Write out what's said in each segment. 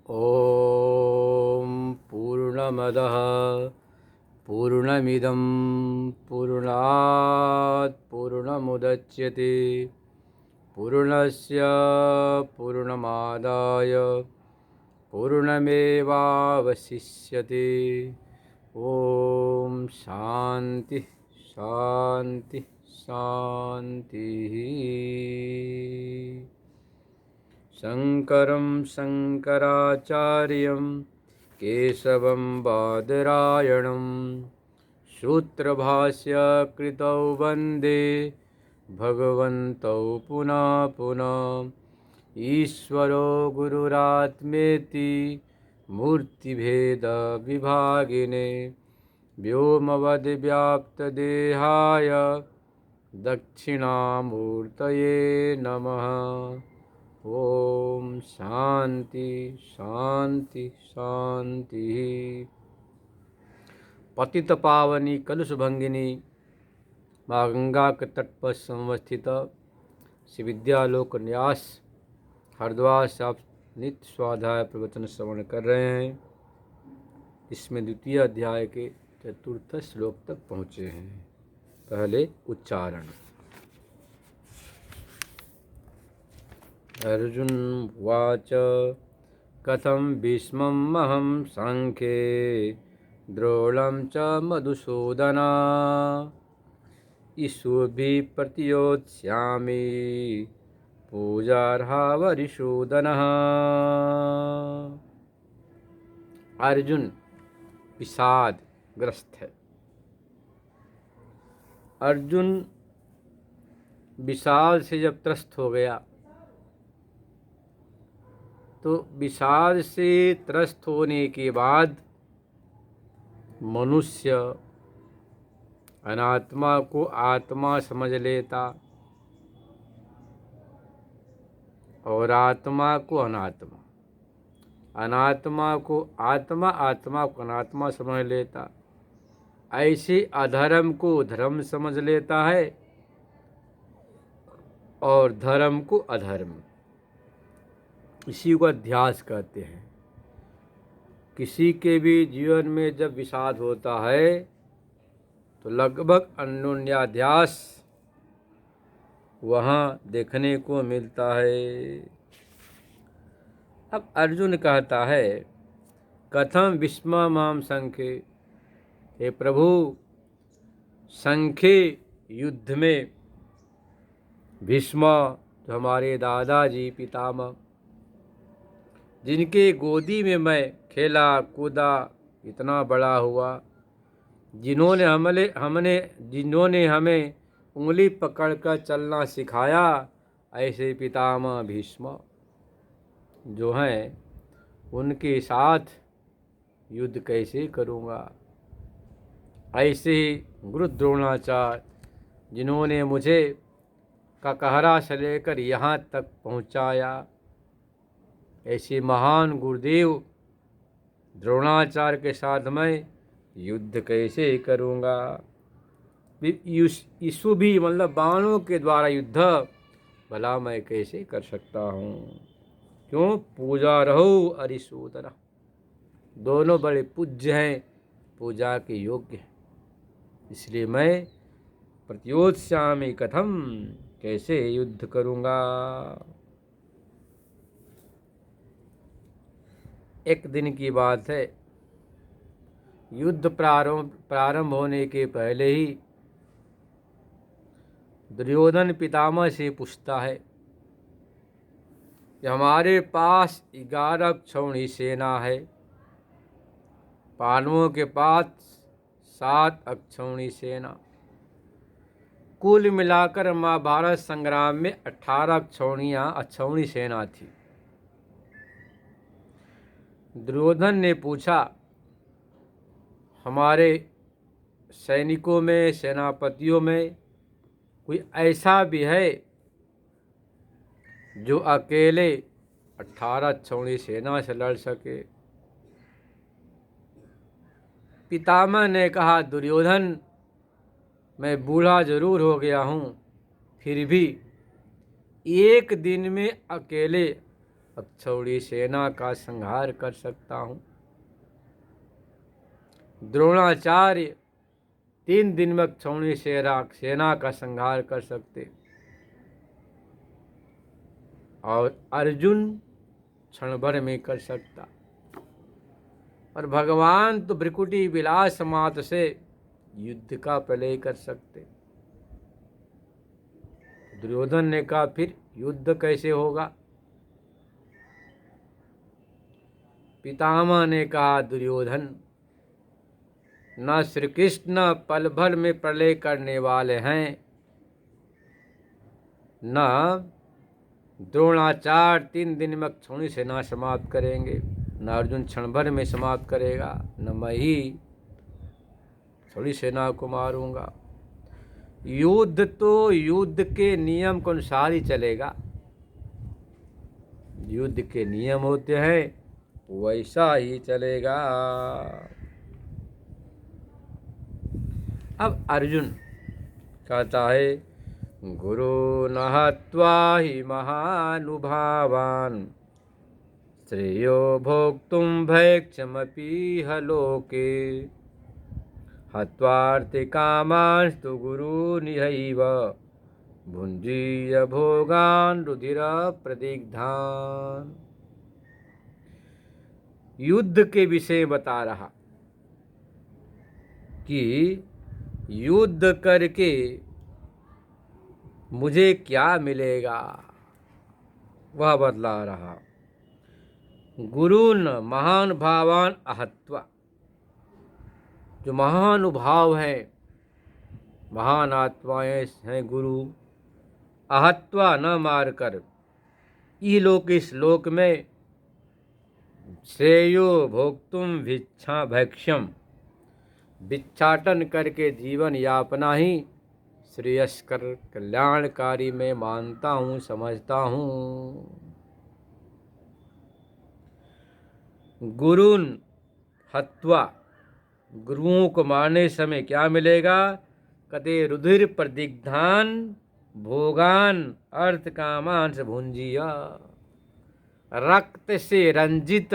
ॐ पूर्णमदः पूर्णमिदं पूर्णात् पूर्णमुदच्यते पूर्णस्य पूर्णमादाय पूर्णमेवावशिष्यते। ॐ शान्ति शान्ति शान्तिः। शङ्करं शङ्कराचार्यं केशवं बादरायणं सूत्रभाष्यकृतौ वन्दे भगवन्तौ पुनः पुनः। ईश्वरो गुरुरात्मेति मूर्तिभेदविभागिने व्योमवद्व्याप्तदेहाय दक्षिणामूर्तये नमः। ओम शांति शांति शांति। पतित पावनी कलुष भंगिनी माँ गंगा के तट पर संवस्थित श्री विद्यालोक न्यास हरिद्वार से आप नित्य स्वाध्याय प्रवचन श्रवण कर रहे हैं। इसमें द्वितीय अध्याय के चतुर्थ श्लोक तक पहुँचे हैं। पहले उच्चारण। अर्जुन उवाच कथं भीष्ममहं सांख्ये द्रोणं च मधुसूदन इषुभिः प्रतियोत्स्यामि पूजार्हा वरिसूदनः। अर्जुन विषाद ग्रस्त है। अर्जुन विषाद से जब त्रस्त हो गया तो विषाद से त्रस्त होने के बाद मनुष्य अनात्मा को आत्मा समझ लेता और आत्मा को अनात्मा, अनात्मा को आत्मा, आत्मा को अनात्मा समझ लेता। ऐसे अधर्म को धर्म समझ लेता है और धर्म को अधर्म। इसी को अध्यास कहते हैं। किसी के भी जीवन में जब विषाद होता है तो लगभग अन्योन्याध्यास वहाँ देखने को मिलता है। अब अर्जुन कहता है कथम भीष्मं संख्ये, हे प्रभु संख्ये युद्ध में भीष्म जो हमारे दादाजी पितामह, जिनके गोदी में मैं खेला कूदा इतना बड़ा हुआ, जिन्होंने हमें उंगली पकड़कर चलना सिखाया, ऐसे पितामह भीष्म जो हैं उनके साथ युद्ध कैसे करूँगा। ऐसे ही गुरु द्रोणाचार्य जिन्होंने मुझे ककहरा से लेकर यहाँ तक पहुँचाया, ऐसे महान गुरुदेव द्रोणाचार्य के साथ मैं युद्ध कैसे करूँगा। इशु भी मतलब बाणों के द्वारा युद्ध भला मैं कैसे कर सकता हूँ। क्यों? पूजा रहो अरिसूदन, दोनों बड़े पूज्य हैं, पूजा के योग्य हैं। इसलिए मैं प्रतियोत्स्यामि कथम, कैसे युद्ध करूँगा। एक दिन की बात है, युद्ध प्रारंभ होने के पहले ही दुर्योधन पितामह से पूछता है कि हमारे पास 11 अक्षौहिणी सेना है, पांडवों के पास 7 अक्षौहिणी सेना, कुल मिलाकर महाभारत संग्राम में 18 अक्षौहिणी सेना थी। दुर्योधन ने पूछा हमारे सैनिकों में, सेनापतियों में कोई ऐसा भी है जो अकेले 18 अक्षौहिणी सेना से लड़ सके। पितामह ने कहा दुर्योधन मैं बूढ़ा जरूर हो गया हूँ, फिर भी एक दिन में अकेले अक्षौणी सेना का संहार कर सकता हूँ। द्रोणाचार्य 3 दिन में अक्षौणी सेना का संहार कर सकते, और अर्जुन क्षण भर में कर सकता। और भगवान तो भ्रिकुटी विलास मात्र से युद्ध का प्रलय कर सकते। दुर्योधन ने कहा फिर युद्ध कैसे होगा? पितामह ने कहा दुर्योधन, न श्री कृष्ण पल भर में प्रलय करने वाले हैं, न द्रोणाचार्य 3 दिन में अक्षौणी सेना समाप्त करेंगे, न अर्जुन क्षण भर में समाप्त करेगा, न मैं ही अक्षौणी सेना को मारूंगा। युद्ध तो युद्ध के नियम के अनुसार ही चलेगा। युद्ध के नियम होते हैं वैसा ही चलेगा। अब अर्जुन कहता है, गुरु न हत्वा हि महानुभावान् श्रेयो भोक्तुं भैक्षमपीह लोके हत्वार्तिकामांस्तु गुरुनिहैव भुञ्जीय भोगान् रुधिर प्रदिग्धान्। युद्ध के विषय बता रहा कि युद्ध करके मुझे क्या मिलेगा, वह बतला रहा। गुरुन महान भावान अहत्वा, जो महानुभाव है, महान आत्माएं हैं गुरु, अहत्वा न मारकर, इहलोक इस लोक में श्रेयो भोक्तुम भिक्षा भैक्ष्यम, भिक्षाटन करके जीवन यापना ही श्रेयस्कर कल्याणकारी मैं मानता हूँ, समझता हूँ। गुरुन हत्वा, गुरुओं को मारने समय क्या मिलेगा? कते रुधिर प्रदिग्धान भोगान अर्थ कामांश भुंजिया, रक्त से रंजित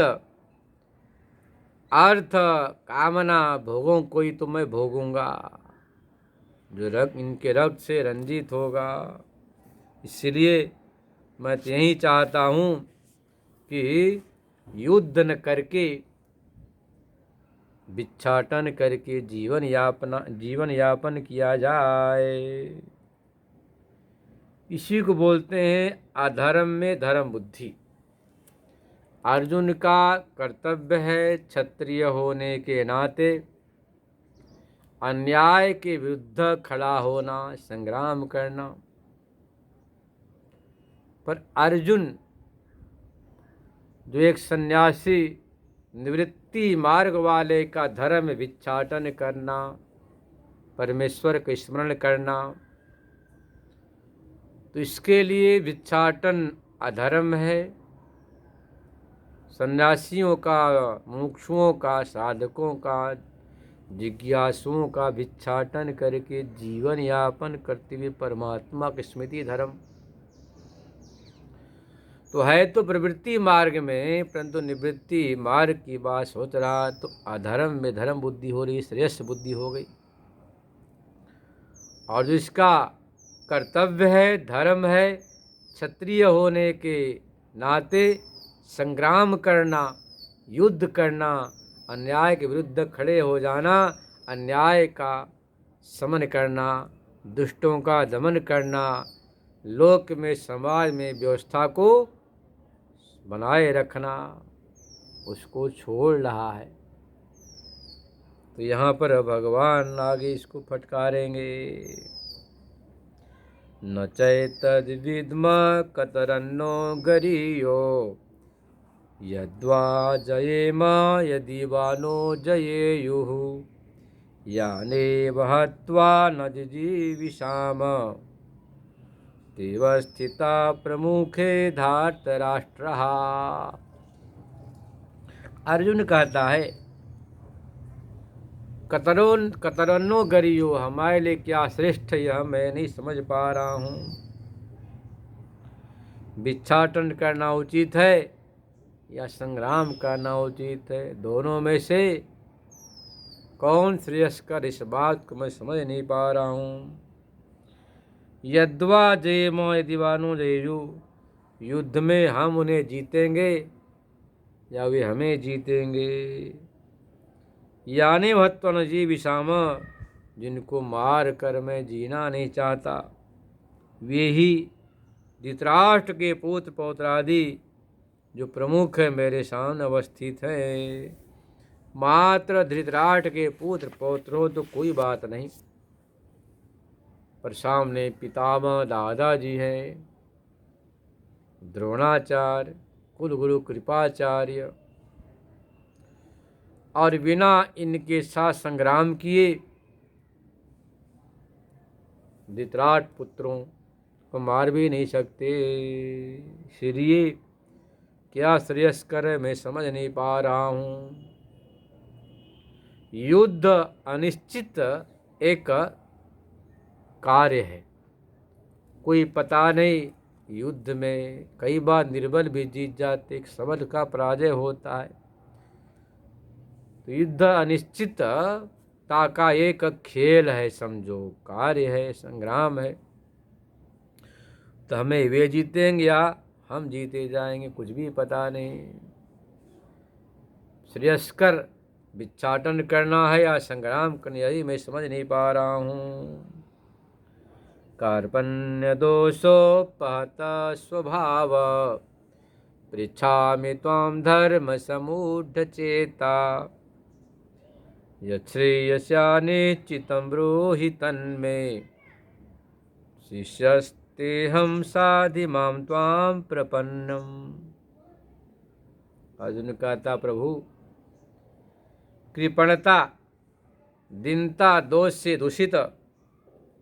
अर्थ कामना भोगों को ही तो मैं भोगूंगा, जो इनके रक्त से रंजित होगा। इसलिए मैं तो यही चाहता हूँ कि युद्ध न करके भिक्षाटन करके जीवन यापन किया जाए। इसी को बोलते हैं अधर्म में धर्म बुद्धि। अर्जुन का कर्तव्य है क्षत्रिय होने के नाते अन्याय के विरुद्ध खड़ा होना, संग्राम करना। पर अर्जुन जो एक सन्यासी निवृत्ति मार्ग वाले का धर्म भिक्षाटन करना, परमेश्वर का स्मरण करना, तो इसके लिए भिक्षाटन अधर्म है। सन्यासियों का, मुमुक्षुओं का, साधकों का, जिज्ञासुओं का भिक्षाटन करके जीवन यापन करते हुए परमात्मा की स्मृति धर्म तो है तो प्रवृत्ति मार्ग में, परंतु निवृत्ति मार्ग की बात सोच रहा तो अधर्म में धर्म बुद्धि हो रही, श्रेष्ठ बुद्धि हो गई। और जो इसका कर्तव्य है, धर्म है, क्षत्रिय होने के नाते संग्राम करना, युद्ध करना, अन्याय के विरुद्ध खड़े हो जाना, अन्याय का समन करना, दुष्टों का दमन करना, लोक में समाज में व्यवस्था को बनाए रखना, उसको छोड़ रहा है। तो यहाँ पर भगवान आगे इसको फटकारेंगे। न चैतद्विद्म कतरन्नो गरीयो यद्वा जयेम यदि वानो जयेयुः यानेव हत्वा न जिजीविषाम तेव स्थिता प्रमुखे धार्तराष्ट्रः। अर्जुन कहता है कतरन्नो गरियो, हमारे लिए क्या श्रेष्ठ यह मैं नहीं समझ पा रहा हूँ। भिक्षाटन करना उचित है या संग्राम करना उचित है? दोनों में से कौन श्रेयस्कर, इस बात को मैं समझ नहीं पा रहा हूँ। यद्वा जयेम यदि वानो जयेयु, युद्ध में हम उन्हें जीतेंगे या वे हमें जीतेंगे। यानी भत्वन जीविषाम, जिनको मार कर मैं जीना नहीं चाहता, वे ही धृतराष्ट्र के पुत्र पौत्रादि जो प्रमुख है मेरे सामने अवस्थित है। मात्र धृतराष्ट्र के पुत्र पौत्र हो तो कोई बात नहीं, पर सामने पितामह दादाजी हैं, द्रोणाचार्य, कुलगुरु कृपाचार्य, और बिना इनके साथ संग्राम किए धृतराष्ट्र पुत्रों को मार भी नहीं सकते। इसलिए क्या श्रेयस्कर है मैं समझ नहीं पा रहा हूँ। युद्ध अनिश्चित एक कार्य है, कोई पता नहीं। युद्ध में कई बार निर्बल भी जीत जाते, एक सबल का पराजय होता है। तो युद्ध अनिश्चितता का एक खेल है, समझो, कार्य है, संग्राम है। तो हमें वे जीतेंगे या हम जीते जाएंगे, कुछ भी पता नहीं। श्रेयस्कर भिक्षाटन करना है या संग्राम करना, यही मैं समझ नहीं पा रहा हूँ। कार्पण्य दोषोपहत स्वभाव, पृच्छामि त्वां धर्म समूढ़ चेता, यच्छ्रेयस्या निश्चितं ब्रूहि तन्मे, शिष्यस्तेऽहं साधि मां त्वां प्रपन्नम्। अर्जुन कहता, प्रभु कृपणता, दीनता, दोष से दूषित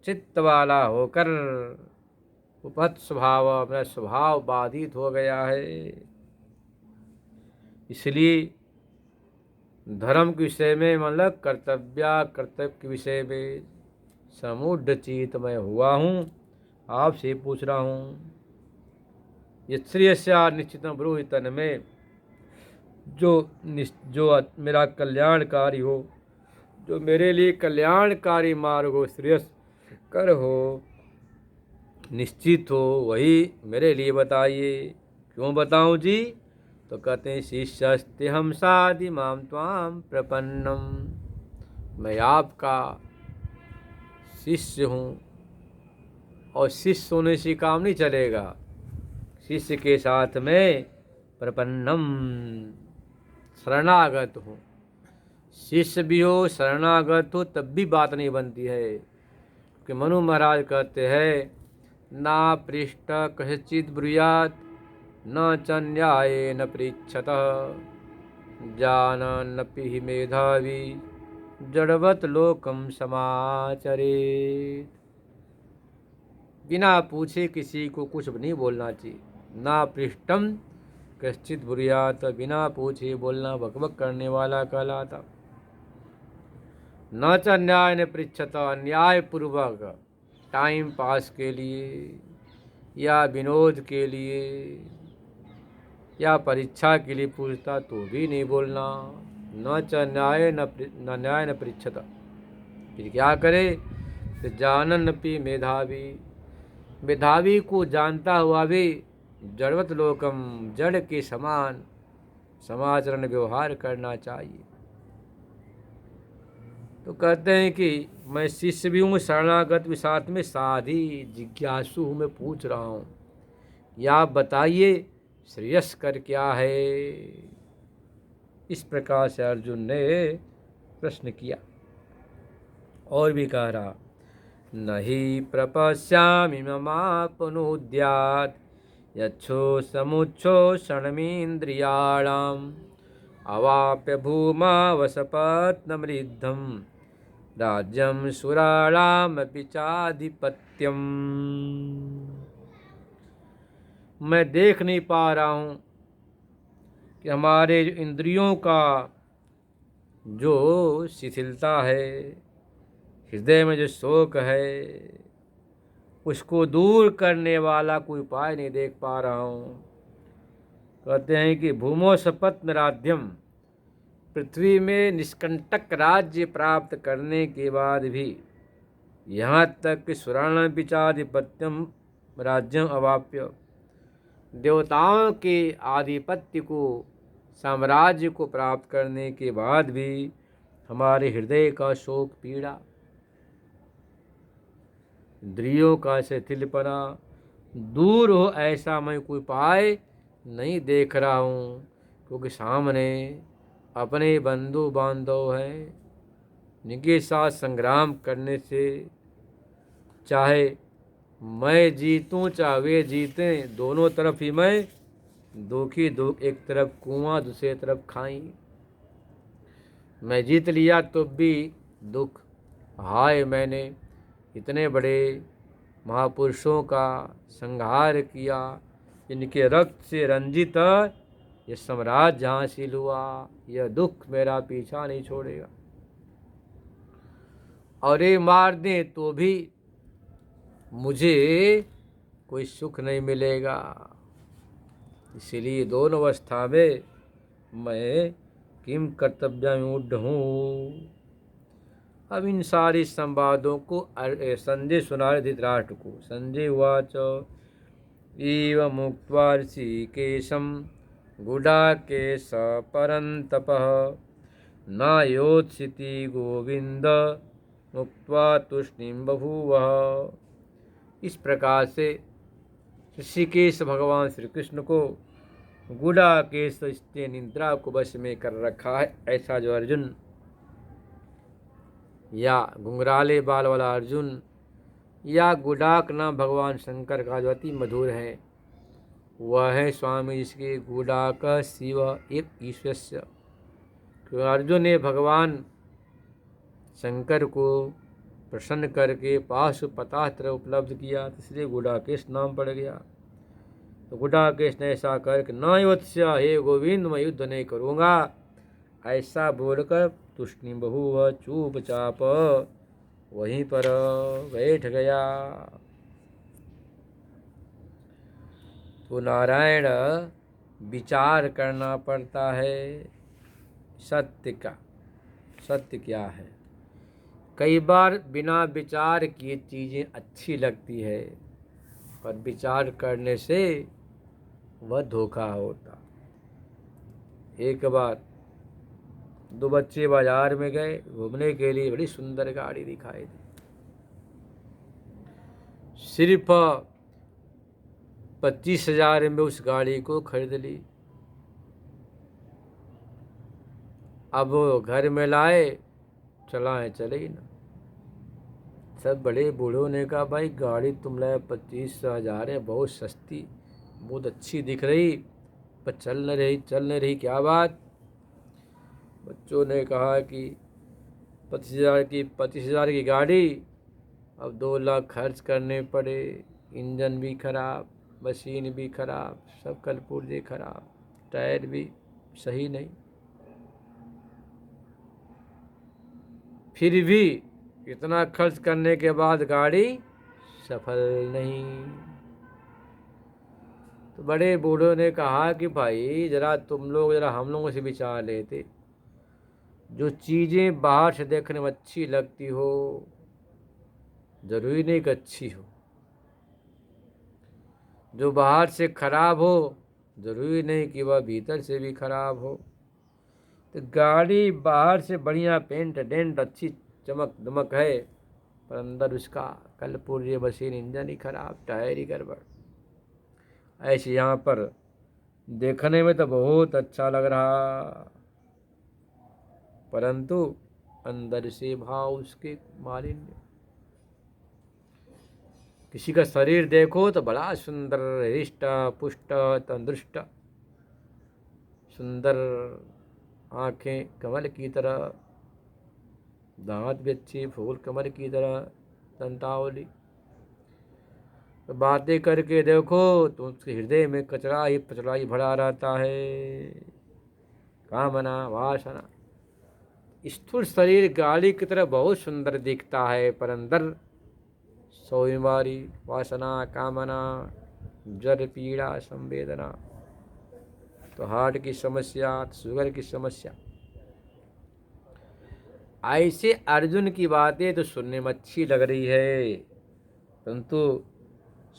चित्त वाला होकर उपहत स्वभाव, मेरा स्वभाव बाधित हो गया है, इसलिए धर्म के विषय में, मतलब कर्तव्य के विषय में समूढ़ चित्त मैं हुआ हूँ। आपसे पूछ रहा हूँ, यच्छ्रेयस्या निश्चितं ब्रूहि तन्मे, जो मेरा कल्याणकारी हो, जो मेरे लिए कल्याणकारी मार्ग हो, श्रेयस्कर हो, निश्चित हो, वही मेरे लिए बताइए। क्यों बताऊं जी? तो कहते हैं, शिष्यस्तेऽहं साधि मां त्वां प्रपन्नम, मैं आपका शिष्य हूँ, और शिष्य होने से काम नहीं चलेगा, शिष्य के साथ में प्रपन्नम, शरणागत हूँ। शिष्य भी हो, शरणागत हो, तब भी बात नहीं बनती है। कि मनु महाराज कहते हैं, ना पृष्ठ कश्चित् ब्रूयात्, न च न्यायेन पृच्छतः, जानन्नपि हि मेधावी जड़वत् लोकं समाचरेत्। बिना पूछे किसी को कुछ नहीं बोलना चाहिए। ना पृष्ठम कश्चित् ब्रूयात्, बिना पूछे बोलना बकबक करने वाला कहलाता। न च न्यायेन पृच्छतः, न्यायपूर्वक टाइम पास के लिए या विनोद के लिए या परीक्षा के लिए पूछता तो भी नहीं बोलना। न च न्याय न पृच्छता, फिर क्या करे? तो जानन्नपि मेधावी, मेधावी को जानता हुआ भी जड़वत लोकम, जड़ के समान समाचरण व्यवहार करना चाहिए। तो कहते हैं कि मैं शिष्य भी हूँ, शरणागत भी, साथ में साधी जिज्ञासु हूँ, मैं पूछ रहा हूँ, या आप बताइए श्रेयस्कर क्या है? इस प्रकार से अर्जुन ने प्रश्न किया। और भी कह रहा, नहीं प्रपश्यामि ममापनुद्यात्, यच्छो समुच्छोषणमिन्द्रियाणाम्, अवाप्य भूमावसपत्नमृद्धं, राज्यं सुराणामपि चाधिपत्यम्। मैं देख नहीं पा रहा हूँ कि हमारे इंद्रियों का जो शिथिलता है, हृदय में जो शोक है, उसको दूर करने वाला कोई उपाय नहीं देख पा रहा हूँ। कहते हैं कि भूमो सपत्न राज्यम, पृथ्वी में निष्कंटक राज्य प्राप्त करने के बाद भी यहाँ तक कि सुराण पिचाधिपत्यम राज्यम अवाप्य, देवताओं के आधिपत्य को, साम्राज्य को प्राप्त करने के बाद भी हमारे हृदय का शोक पीड़ा, इंद्रियों का शिथिलपना दूर हो, ऐसा मैं कोई उपाय नहीं देख रहा हूँ। क्योंकि सामने अपने बंधु बांधव हैं, इनके साथ संग्राम करने से चाहे मैं जीतूं चाहे वे जीतें, दोनों तरफ ही मैं दुखी दुख, एक तरफ कुआं दूसरी तरफ खाई। मैं जीत लिया तो भी दुख, हाय मैंने इतने बड़े महापुरुषों का संहार किया, इनके रक्त से रंजित ये साम्राज्य हासिल हुआ, यह दुख मेरा पीछा नहीं छोड़ेगा। और ये मार दें तो भी मुझे कोई सुख नहीं मिलेगा। इसीलिए दोनों अवस्था में मैं किम कर्तव्यमूढ़ हूँ। अब इन सारी संवादों को संजय सुना रहे धृतराष्ट्र को। संजय उवाच इव मुक्त्वा ऋषिकेशं गुडाकेश परन्तपः नायोत्सिति गोविंद मुक्त्वा तूष्णीं बभूवः। इस प्रकार से ऋषिकेश भगवान श्री कृष्ण को गुडाकेश इसने निद्रा को वश में कर रखा है। ऐसा जो अर्जुन या घुंघराले बाल वाला अर्जुन या गुडाक नाम भगवान शंकर का जो अति मधुर है, वह है स्वामी जिसके गुडाक शिव एक ईश्वस्य। तो अर्जुन ने भगवान शंकर को प्रसन्न करके पाशुपतास्त्र उपलब्ध किया, इसलिए गुडाकेश नाम पड़ गया। तो गुडाकेश ने ऐसा करके न योत्स्य, हे गोविंद मैं युद्ध नहीं करूँगा, ऐसा बोलकर तुष्णि बहु चुपचाप वहीं पर बैठ गया। तो नारायण विचार करना पड़ता है सत्य का, सत्य क्या है। कई बार बिना विचार किए चीज़ें अच्छी लगती है, पर विचार करने से वह धोखा होता। एक बार दो बच्चे बाजार में गए घूमने के लिए, बड़ी सुंदर गाड़ी दिखाई दी, सिर्फ 25,000 में उस गाड़ी को खरीद ली। अब वो घर में लाए, चलाएं चले ही ना। सब बड़े बूढ़ों ने कहा भाई गाड़ी तुम लाए 25,000 है, बहुत सस्ती, बहुत अच्छी दिख रही, पर चल न रही क्या बात। बच्चों ने कहा कि 25,000 की गाड़ी, अब 2 लाख खर्च करने पड़े, इंजन भी खराब, मशीन भी खराब, सब कल पुर्जे खराब, टायर भी सही नहीं। फिर भी इतना खर्च करने के बाद गाड़ी सफल नहीं। तो बड़े बूढ़ों ने कहा कि भाई जरा तुम लोग जरा हम लोगों से विचार लेते, जो चीज़ें बाहर से देखने में अच्छी लगती हो जरूरी नहीं कि अच्छी हो, जो बाहर से खराब हो जरूरी नहीं कि वह भीतर से भी खराब हो। तो गाड़ी बाहर से बढ़िया पेंट डेंट अच्छी चमक दमक है, पर अंदर उसका कल पुर्जे मशीन इंजन ही खराब, टायर ही गड़बड़। ऐसे यहाँ पर देखने में तो बहुत अच्छा लग रहा, परंतु अंदर से भाव उसके मालिन्य। किसी का शरीर देखो तो बड़ा सुंदर, हृष्ट पुष्ट तंदुरुस्त, सुंदर आँखें कमल की तरह, दांत भी अच्छे, फूल कमल की तरह, दंतावली। तो बातें करके देखो तो उसके हृदय में कचरा ही भरा रहता है, कामना वासना। स्थूल शरीर गाड़ी की तरह बहुत सुंदर दिखता है, पर अंदर 100 बीमारी, वासना, कामना, जड़, पीड़ा, संवेदना, तो हार्ट की समस्या, तो शुगर की समस्या। ऐसे अर्जुन की बातें तो सुनने में अच्छी लग रही है, परंतु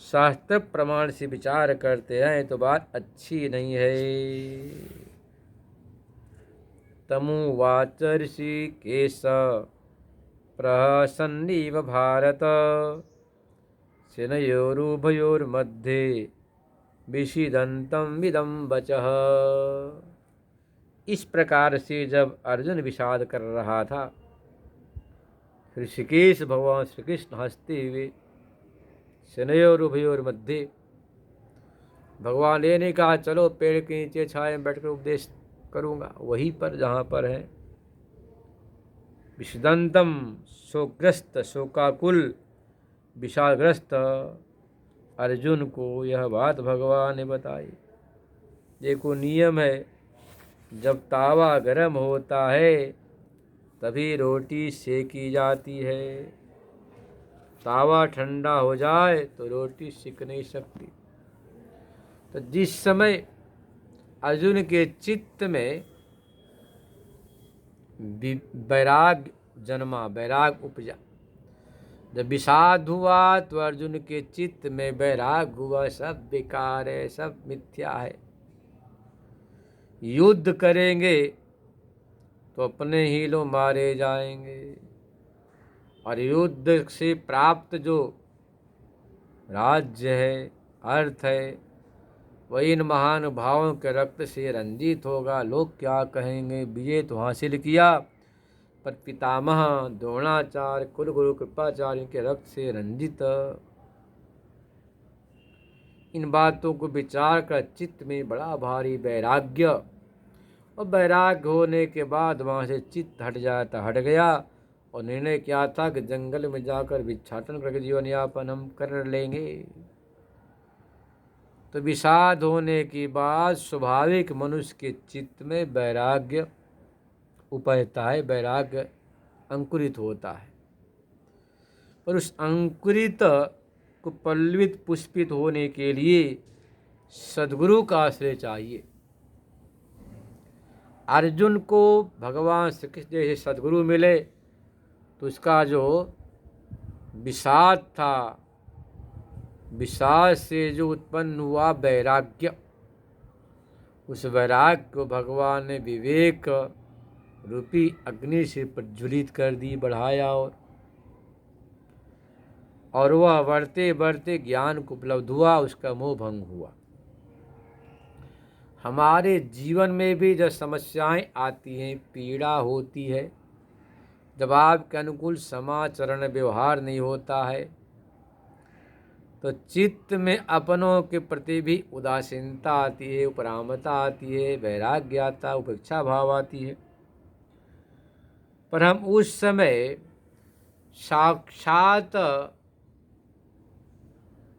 शास्त्र प्रमाण से विचार करते हैं तो बात अच्छी नहीं है। तमुवाच ऋषिकेश प्रहसन्नीव भारत सेनयोरुभयोर्मध्ये विषीदन्तं विदं वचः। इस प्रकार से जब अर्जुन विषाद कर रहा था, ऋषिकेश भगवान श्री कृष्ण हंसते हुए सेनयोरुभयोर मध्य, भगवान ने नहीं कहा चलो पेड़ के नीचे छाए में बैठकर उपदेश करूंगा, वहीं पर जहाँ पर है विषदंतम, शोकग्रस्त, शोकाकुल, विषादग्रस्त अर्जुन को यह बात भगवान ने बताई। देखो नियम है, जब तावा गर्म होता है तभी रोटी सेकी जाती है, तावा ठंडा हो जाए तो रोटी सिक नहीं सकती। तो जिस समय अर्जुन के चित्त में वैराग जन्मा, वैराग उपजा, जब विषाद हुआ तो अर्जुन के चित्त में वैराग हुआ, सब बेकार है, सब मिथ्या है, युद्ध करेंगे तो अपने ही लोग मारे जाएंगे, और युद्ध से प्राप्त जो राज्य है, अर्थ है, वही इन महानुभावों के रक्त से रंजित होगा। लोग क्या कहेंगे, विजय तो हासिल किया पर पितामह द्रोणाचार्य, कुलगुरु कृपाचार्य के रक्त से रंजित। इन बातों को विचार कर चित्त में बड़ा भारी वैराग्य, और वैराग्य होने के बाद वहाँ से चित्त हट जाता, हट गया, और निर्णय क्या था कि जंगल में जाकर भिक्षाटन करके जीवन यापन हम कर लेंगे। तो विषाद होने के बाद स्वाभाविक मनुष्य के चित्त में वैराग्य उपजता है, वैराग्य अंकुरित होता है, पर उस अंकुरित को पल्लवित पुष्पित होने के लिए सद्गुरु का आश्रय चाहिए। अर्जुन को भगवान श्री कृष्ण जैसे सद्गुरु मिले तो उसका जो विषाद था, विषाद से जो उत्पन्न हुआ वैराग्य, उस वैराग्य को भगवान ने विवेक रूपी अग्नि से प्रज्वलित कर दी, बढ़ाया, और वह बढ़ते बढ़ते ज्ञान को उपलब्ध हुआ, उसका मोह भंग हुआ। हमारे जीवन में भी जब समस्याएं आती हैं, पीड़ा होती है, जब आपके अनुकूल समाचरण व्यवहार नहीं होता है, तो चित्त में अपनों के प्रति भी उदासीनता आती है, उपरामता आती है, वैराग्य आता, उपेक्षा भाव आती है। पर हम उस समय साक्षात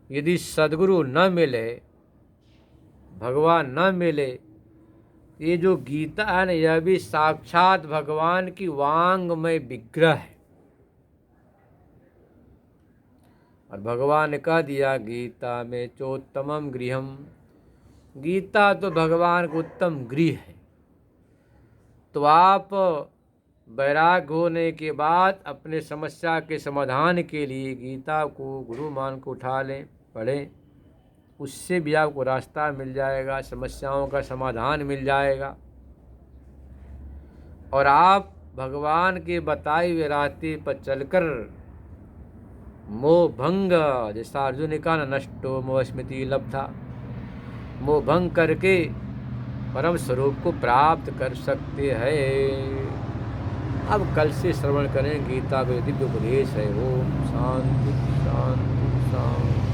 यदि सद्गुरु न मिले, भगवान न मिले, ये जो गीता है ना, यह भी साक्षात भगवान की वांग में विग्रह है। और भगवान ने कह दिया गीता में, चोत्तमम गृहम, गीता तो भगवान का उत्तम गृह है। तो आप वैराग्य होने के बाद अपने समस्या के समाधान के लिए गीता को गुरु मान को उठा लें, पढ़ें, उससे भी आपको रास्ता मिल जाएगा, समस्याओं का समाधान मिल जाएगा, और आप भगवान के बताए हुए रास्ते पर चलकर मोह भंग, जैसा अर्जुन ने कहा ना, नष्टो मोह स्मृति लब्धा, मोह भंग करके परम स्वरूप को प्राप्त कर सकते हैं। अब कल से श्रवण करें गीता का दिव्य उपदेश है। ओम शांति शांति शांति।